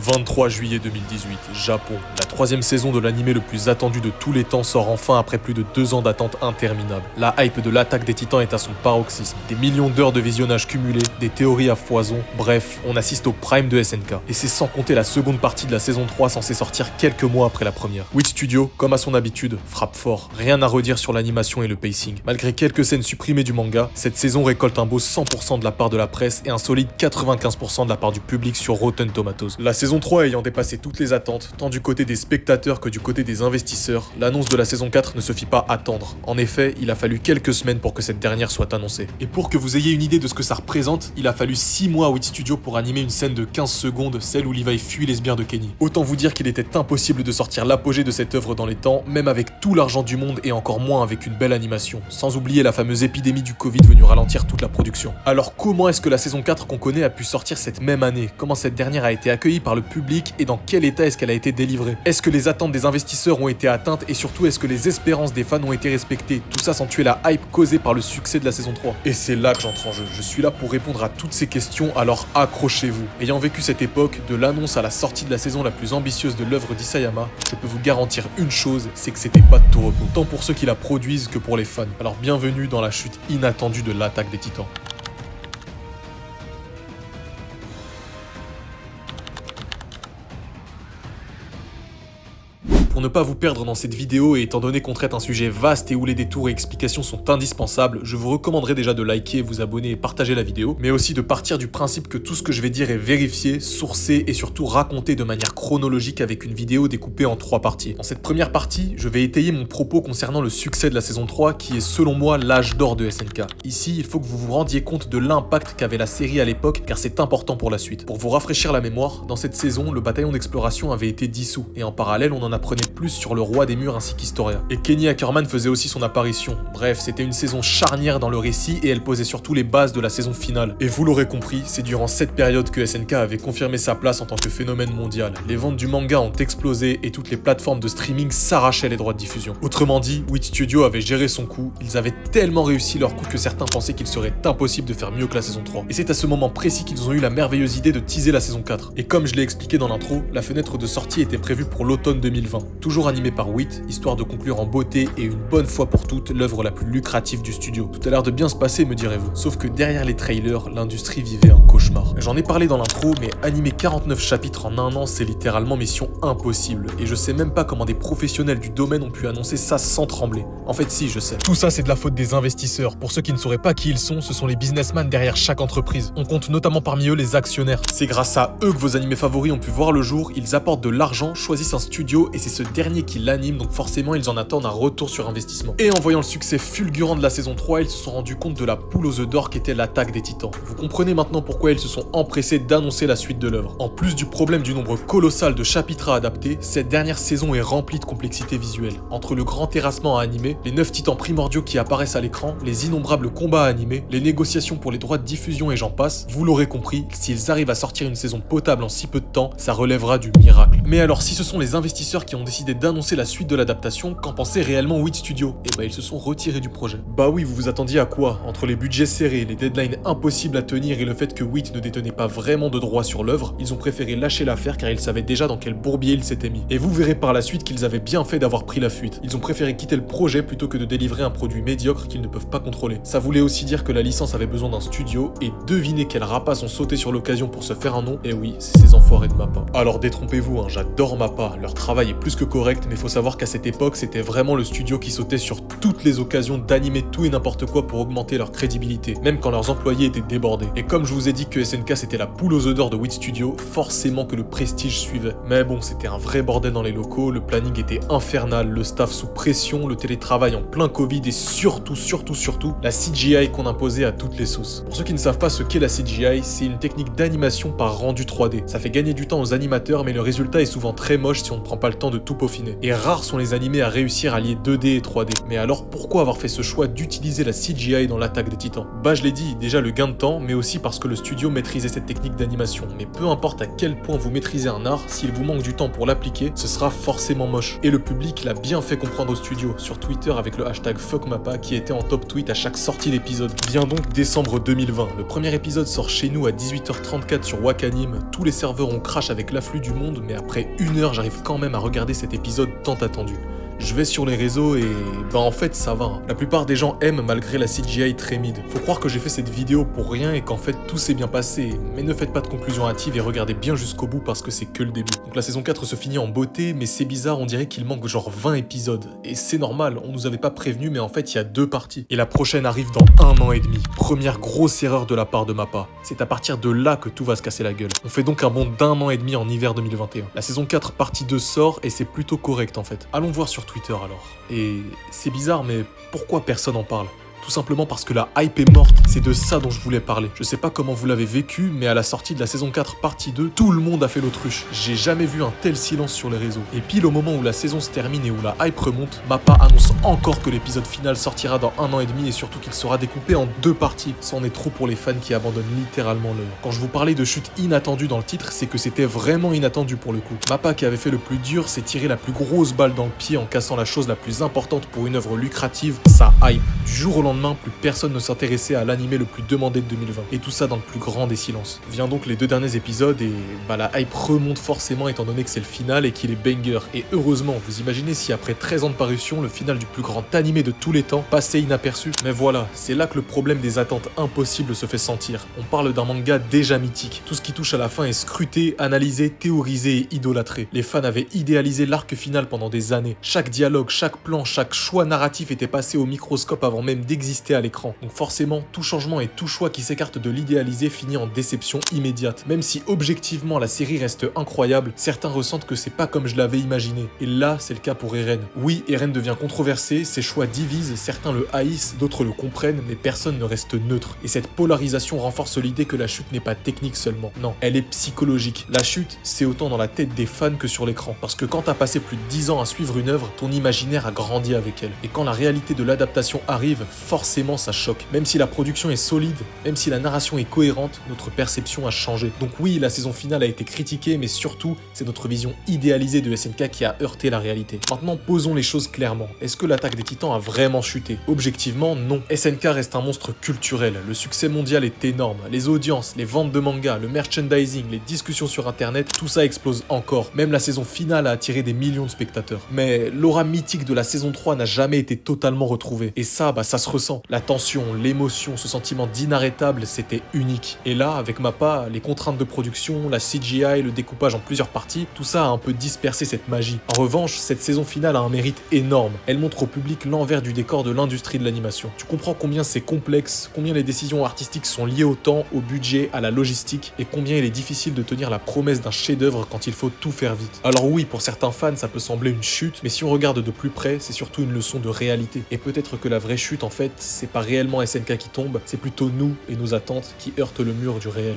23 juillet 2018, Japon. La troisième saison de l'anime le plus attendu de tous les temps sort enfin après plus de 2 ans d'attente interminable. La hype de l'attaque des titans est à son paroxysme. Des millions d'heures de visionnage cumulés, des théories à foison, bref, on assiste au prime de SNK. Et c'est sans compter la seconde partie de la saison 3 censée sortir quelques mois après la première. Wit Studio, comme à son habitude, frappe fort. Rien à redire sur l'animation et le pacing. Malgré quelques scènes supprimées du manga, cette saison récolte un beau 100% de la part de la presse et un solide 95% de la part du public sur Rotten Tomatoes. La saison 3 ayant dépassé toutes les attentes, tant du côté des spectateurs que du côté des investisseurs, l'annonce de la saison 4 ne se fit pas attendre. En effet, il a fallu quelques semaines pour que cette dernière soit annoncée. Et pour que vous ayez une idée de ce que ça représente, il a fallu 6 mois à Wit Studio pour animer une scène de 15 secondes, celle où Levi fuit les sbires de Kenny. Autant vous dire qu'il était impossible de sortir l'apogée de cette œuvre dans les temps, même avec tout l'argent du monde et encore moins avec une belle animation. Sans oublier la fameuse épidémie du Covid venue ralentir toute la production. Alors comment est-ce que la saison 4 qu'on connaît a pu sortir cette même année? Comment cette dernière a été accueillie par le public et dans quel état est-ce qu'elle a été délivrée? Est-ce que les attentes des investisseurs ont été atteintes et surtout est-ce que les espérances des fans ont été respectées? Tout ça sans tuer la hype causée par le succès de la saison 3. Et c'est là que j'entre en jeu. Je suis là pour répondre à toutes ces questions, alors accrochez-vous. Ayant vécu cette époque, de l'annonce à la sortie de la saison la plus ambitieuse de l'œuvre d'Isayama, je peux vous garantir une chose, c'est que c'était pas de tout repos. Tant pour ceux qui la produisent que pour les fans. Alors bienvenue dans la chute inattendue de l'attaque des titans. Pour ne pas vous perdre dans cette vidéo et étant donné qu'on traite un sujet vaste et où les détours et explications sont indispensables, je vous recommanderais déjà de liker, vous abonner et partager la vidéo, mais aussi de partir du principe que tout ce que je vais dire est vérifié, sourcé et surtout raconté de manière chronologique avec une vidéo découpée en 3 parties. Dans cette première partie, je vais étayer mon propos concernant le succès de la saison 3 qui est selon moi l'âge d'or de SNK. Ici, il faut que vous vous rendiez compte de l'impact qu'avait la série à l'époque car c'est important pour la suite. Pour vous rafraîchir la mémoire, dans cette saison, le bataillon d'exploration avait été dissous et en parallèle, on en apprenait plus sur le roi des murs ainsi qu'Historia. Et Kenny Ackerman faisait aussi son apparition. Bref, c'était une saison charnière dans le récit et elle posait surtout les bases de la saison finale. Et vous l'aurez compris, c'est durant cette période que SNK avait confirmé sa place en tant que phénomène mondial. Les ventes du manga ont explosé et toutes les plateformes de streaming s'arrachaient les droits de diffusion. Autrement dit, Wit Studio avait géré son coup, ils avaient tellement réussi leur coup que certains pensaient qu'il serait impossible de faire mieux que la saison 3. Et c'est à ce moment précis qu'ils ont eu la merveilleuse idée de teaser la saison 4. Et comme je l'ai expliqué dans l'intro, la fenêtre de sortie était prévue pour l'automne 2020. Toujours animé par Wit, histoire de conclure en beauté et une bonne fois pour toutes l'œuvre la plus lucrative du studio. Tout a l'air de bien se passer, me direz-vous. Sauf que derrière les trailers, l'industrie vivait un cauchemar. J'en ai parlé dans l'intro, mais animer 49 chapitres en un an, c'est littéralement mission impossible. Et je sais même pas comment des professionnels du domaine ont pu annoncer ça sans trembler. En fait si, je sais. Tout ça c'est de la faute des investisseurs. Pour ceux qui ne sauraient pas qui ils sont, ce sont les businessmen derrière chaque entreprise. On compte notamment parmi eux les actionnaires. C'est grâce à eux que vos animés favoris ont pu voir le jour, ils apportent de l'argent, choisissent un studio et c'est ce dernier qui l'anime, donc forcément ils en attendent un retour sur investissement. Et en voyant le succès fulgurant de la saison 3, ils se sont rendus compte de la poule aux œufs d'or qu'était l'attaque des titans. Vous comprenez maintenant pourquoi ils se sont empressés d'annoncer la suite de l'œuvre. En plus du problème du nombre colossal de chapitres à adapter, cette dernière saison est remplie de complexité visuelle. Entre le grand terrassement à animer, les 9 titans primordiaux qui apparaissent à l'écran, les innombrables combats à animer, les négociations pour les droits de diffusion et j'en passe, vous l'aurez compris, s'ils arrivent à sortir une saison potable en si peu de temps, ça relèvera du miracle. Mais alors si ce sont les investisseurs qui ont décidé d'annoncer la suite de l'adaptation, qu'en pensait réellement Wit Studio? Et bah ils se sont retirés du projet. Bah oui, vous vous attendiez à quoi? Entre les budgets serrés, les deadlines impossibles à tenir et le fait que Wit ne détenait pas vraiment de droit sur l'œuvre, ils ont préféré lâcher l'affaire car ils savaient déjà dans quel bourbier ils s'étaient mis. Et vous verrez par la suite qu'ils avaient bien fait d'avoir pris la fuite. Ils ont préféré quitter le projet plutôt que de délivrer un produit médiocre qu'ils ne peuvent pas contrôler. Ça voulait aussi dire que la licence avait besoin d'un studio et devinez quels rapaces ont sauté sur l'occasion pour se faire un nom. Et oui, c'est ces enfoirés de Mappa. Alors détrompez-vous, hein, j'adore Mappa, leur travail est plus que correct, mais faut savoir qu'à cette époque, c'était vraiment le studio qui sautait sur toutes les occasions d'animer tout et n'importe quoi pour augmenter leur crédibilité, même quand leurs employés étaient débordés. Et comme je vous ai dit que SNK c'était la poule aux œufs d'or de Wit Studio, forcément que le prestige suivait. Mais bon, c'était un vrai bordel dans les locaux, le planning était infernal, le staff sous pression, le télétravail en plein Covid et surtout, la CGI qu'on imposait à toutes les sauces. Pour ceux qui ne savent pas ce qu'est la CGI, c'est une technique d'animation par rendu 3D. Ça fait gagner du temps aux animateurs, mais le résultat est souvent très moche si on ne prend pas le temps de tout peaufiner. Et rares sont les animés à réussir à lier 2D et 3D. Mais alors pourquoi avoir fait ce choix d'utiliser la CGI dans l'Attaque des Titans? Bah je l'ai dit, déjà le gain de temps, mais aussi parce que le studio maîtrisait cette technique d'animation. Mais peu importe à quel point vous maîtrisez un art, s'il vous manque du temps pour l'appliquer, ce sera forcément moche. Et le public l'a bien fait comprendre au studio, sur Twitter avec le hashtag FuckMappa qui était en top tweet à chaque sortie d'épisode. Vient donc décembre 2020, le premier épisode sort chez nous à 18h34 sur Wakanim, tous les serveurs ont crash avec l'afflux du monde, mais après 1 heure j'arrive quand même à regarder cet épisode tant attendu. Je vais sur les réseaux et en fait ça va. La plupart des gens aiment malgré la CGI très mid. Faut croire que j'ai fait cette vidéo pour rien et qu'en fait tout s'est bien passé. Mais ne faites pas de conclusion hâtive et regardez bien jusqu'au bout parce que c'est que le début. Donc la saison 4 se finit en beauté, mais c'est bizarre, on dirait qu'il manque genre 20 épisodes. Et c'est normal, on nous avait pas prévenu, mais en fait il y a 2 parties. Et la prochaine arrive dans 1 an et demi. Première grosse erreur de la part de Mappa. C'est à partir de là que tout va se casser la gueule. On fait donc un bond d'1 an et demi en hiver 2021. La saison 4 partie 2 sort et c'est plutôt correct en fait. Allons voir sur Twitter alors. Et c'est bizarre, mais pourquoi personne en parle ? Tout simplement parce que la hype est morte, c'est de ça dont je voulais parler. Je sais pas comment vous l'avez vécu, mais à la sortie de la saison 4 partie 2, tout le monde a fait l'autruche. J'ai jamais vu un tel silence sur les réseaux. Et pile au moment où la saison se termine et où la hype remonte, Mappa annonce encore que l'épisode final sortira dans 1 an et demi et surtout qu'il sera découpé en 2 parties. Ça en est trop pour les fans qui abandonnent littéralement l'œuvre. Quand je vous parlais de chute inattendue dans le titre, c'est que c'était vraiment inattendu pour le coup. Mappa qui avait fait le plus dur s'est tiré la plus grosse balle dans le pied en cassant la chose la plus importante pour une œuvre lucrative, sa hype. Du jour au lendemain, plus personne ne s'intéressait à l'animé le plus demandé de 2020. Et tout ça dans le plus grand des silences. Vient donc les 2 derniers épisodes et la hype remonte forcément étant donné que c'est le final et qu'il est banger. Et heureusement, vous imaginez si après 13 ans de parution, le final du plus grand animé de tous les temps passait inaperçu. Mais voilà, c'est là que le problème des attentes impossibles se fait sentir. On parle d'un manga déjà mythique. Tout ce qui touche à la fin est scruté, analysé, théorisé et idolâtré. Les fans avaient idéalisé l'arc final pendant des années. Chaque dialogue, chaque plan, chaque choix narratif était passé au microscope avant même d'exister à l'écran. Donc forcément, tout changement et tout choix qui s'écarte de l'idéalisé finit en déception immédiate. Même si objectivement la série reste incroyable, certains ressentent que c'est pas comme je l'avais imaginé. Et là, c'est le cas pour Eren. Oui, Eren devient controversé, ses choix divisent, certains le haïssent, d'autres le comprennent, mais personne ne reste neutre. Et cette polarisation renforce l'idée que la chute n'est pas technique seulement. Non, elle est psychologique. La chute, c'est autant dans la tête des fans que sur l'écran. Parce que quand t'as passé plus de 10 ans à suivre une œuvre, ton imaginaire a grandi avec elle. Et quand la réalité de l'adaptation arrive, forcément ça choque. Même si la production est solide, même si la narration est cohérente, notre perception a changé. Donc oui, la saison finale a été critiquée, mais surtout, c'est notre vision idéalisée de SNK qui a heurté la réalité. Maintenant, posons les choses clairement. Est-ce que l'Attaque des Titans a vraiment chuté? Objectivement, non. SNK reste un monstre culturel. Le succès mondial est énorme. Les audiences, les ventes de mangas, le merchandising, les discussions sur internet, tout ça explose encore. Même la saison finale a attiré des millions de spectateurs. Mais l'aura mythique de la saison 3 n'a jamais été totalement retrouvée. Et ça, ça se ressent. La tension, l'émotion, ce sentiment d'inarrêtable, c'était unique. Et là, avec Mappa, les contraintes de production, la CGI, le découpage en plusieurs parties, tout ça a un peu dispersé cette magie. En revanche, cette saison finale a un mérite énorme. Elle montre au public l'envers du décor de l'industrie de l'animation. Tu comprends combien c'est complexe, combien les décisions artistiques sont liées au temps, au budget, à la logistique, et combien il est difficile de tenir la promesse d'un chef-d'œuvre quand il faut tout faire vite. Alors oui, pour certains fans, ça peut sembler une chute, mais si on regarde de plus près, c'est surtout une leçon de réalité. Et peut-être que la vraie chute, en fait, c'est pas réellement SNK qui tombe, c'est plutôt nous et nos attentes qui heurtent le mur du réel.